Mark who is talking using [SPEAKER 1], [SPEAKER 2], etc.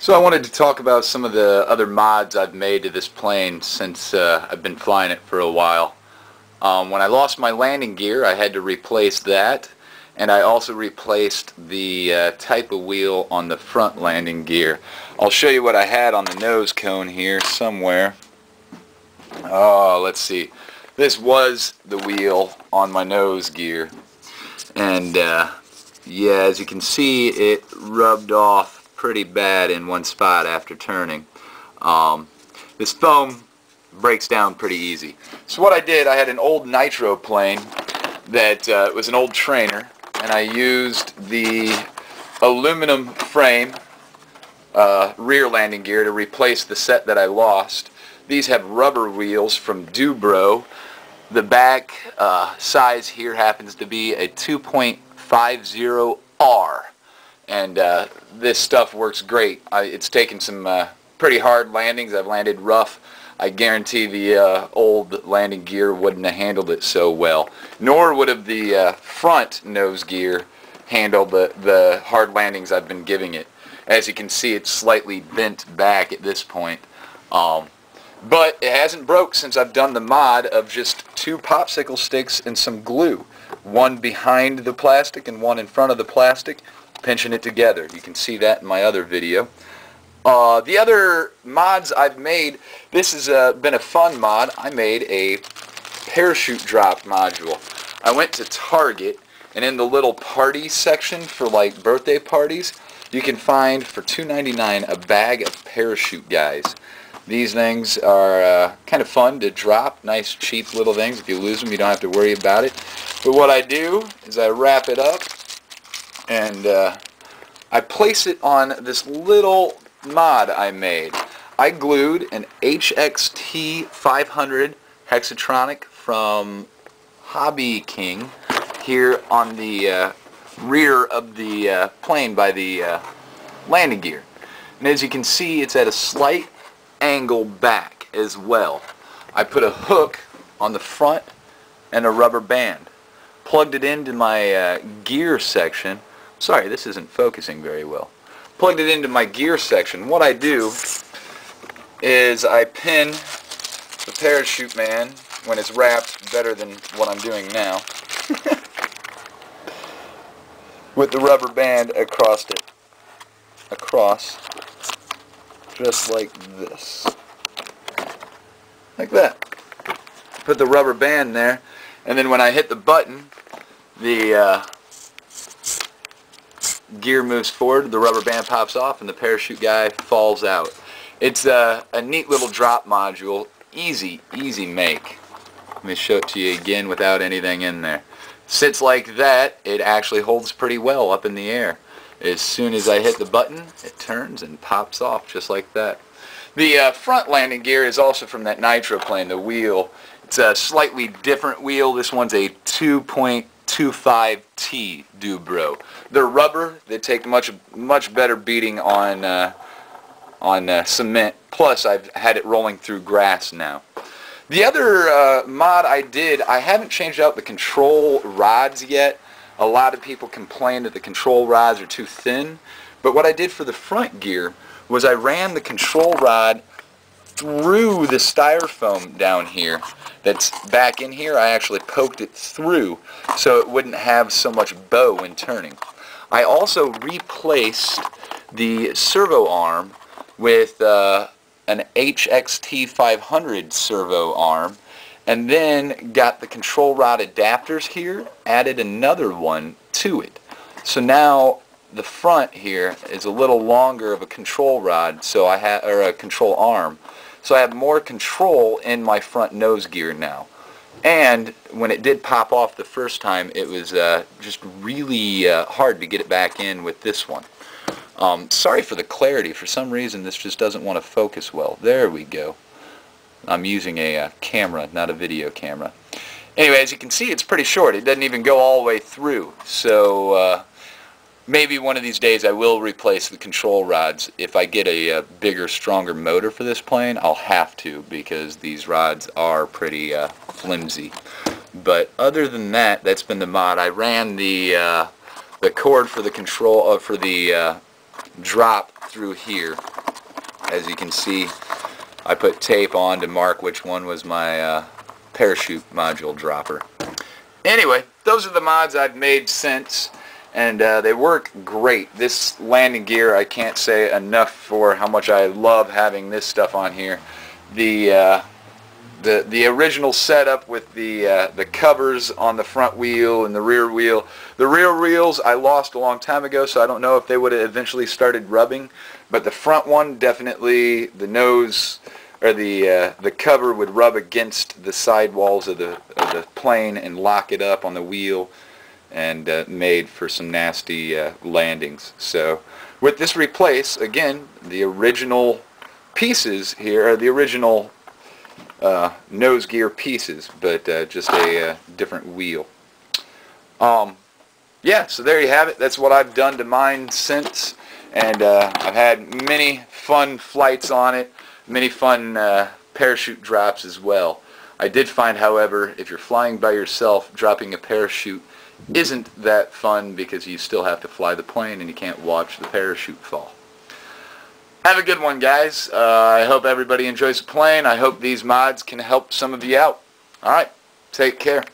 [SPEAKER 1] So I wanted to talk about some of the other mods I've made to this plane since I've been flying it for a while. When I lost my landing gear, I had to replace that, and I also replaced the type of wheel on the front landing gear. I'll show you what I had on the nose cone here somewhere. Oh, let's see. This was the wheel on my nose gear, and yeah, as you can see, it rubbed off pretty bad in one spot after turning. This foam breaks down pretty easy. So what I did, I had an old nitro plane that was an old trainer, and I used the aluminum frame rear landing gear to replace the set that I lost. These have rubber wheels from Dubro. The back size here happens to be a 2.50R, and this stuff works great. It's taken some pretty hard landings. I've landed rough. I guarantee the old landing gear wouldn't have handled it so well, nor would have the front nose gear handled the hard landings I've been giving it. As you can see, it's slightly bent back at this point. But it hasn't broke since I've done the mod of just 2 popsicle sticks and some glue. One behind the plastic and one in front of the plastic, pinching it together. You can see that in my other video. The other mods I've made, this has been a fun mod. I made a parachute drop module. I went to Target, and in the little party section for like birthday parties, you can find for $2.99 a bag of parachute guys. These things are kind of fun to drop, nice cheap little things. If you lose them, you don't have to worry about it. But what I do is I wrap it up and I place it on this little mod I made. I glued an HXT 500 hexatronic from Hobby King here on the rear of the plane by the landing gear. And as you can see, it's at a slight angle back as well. I put a hook on the front and a rubber band. Plugged it into my gear section. Sorry, this isn't focusing very well. Plugged it into my gear section. What I do is I pin the parachute man when it's wrapped better than what I'm doing now with the rubber band across it. Across. Just like this. Like that. Put the rubber band there, and then when I hit the button, the gear moves forward, the rubber band pops off, and the parachute guy falls out. It's a neat little drop module. Easy make. Let me show it to you again without anything in there. Sits like that. It actually holds pretty well up in the air. As soon as I hit the button, it turns and pops off just like that. The front landing gear is also from that nitro plane, the wheel. It's a slightly different wheel. This one's a 2.25T Dubro. They're rubber. They take much better beating on cement. Plus, I've had it rolling through grass now. The other mod I did, I haven't changed out the control rods yet. A lot of people complain that the control rods are too thin, but what I did for the front gear was I ran the control rod through the styrofoam down here that's back in here. I actually poked it through so it wouldn't have so much bow when turning. I also replaced the servo arm with an HXT 500 servo arm, and then got the control rod adapters here, added another one to it. So now the front here is a little longer of a control rod, so I have, or a control arm. So I have more control in my front nose gear now. And when it did pop off the first time, it was just really hard to get it back in with this one. Sorry for the clarity. For some reason, this just doesn't want to focus well. There we go. I'm using a camera, not a video camera. Anyway, as you can see, it's pretty short. It doesn't even go all the way through. So maybe one of these days I will replace the control rods. If I get a bigger, stronger motor for this plane, I'll have to, because these rods are pretty flimsy. But other than that, that's been the mod. I ran the cord for the control for the drop through here. As you can see, I put tape on to mark which one was my parachute module dropper. Anyway, those are the mods I've made since, and they work great. This landing gear, I can't say enough for how much I love having this stuff on here. The original setup with the covers on the front wheel and the rear wheel. The rear wheels I lost a long time ago, so I don't know if they would have eventually started rubbing. But the front one, definitely, the nose or the cover would rub against the side walls of the plane and lock it up on the wheel, and made for some nasty landings. So with this replace, again, the original pieces here are the original nose gear pieces, but just a different wheel. Yeah, so there you have it. That's what I've done to mine since, and I've had many fun flights on it, many fun parachute drops as well. I did find, however, if you're flying by yourself, dropping a parachute isn't that fun because you still have to fly the plane and you can't watch the parachute fall. Have a good one, guys. I hope everybody enjoys the plane. I hope these mods can help some of you out. Alright, take care.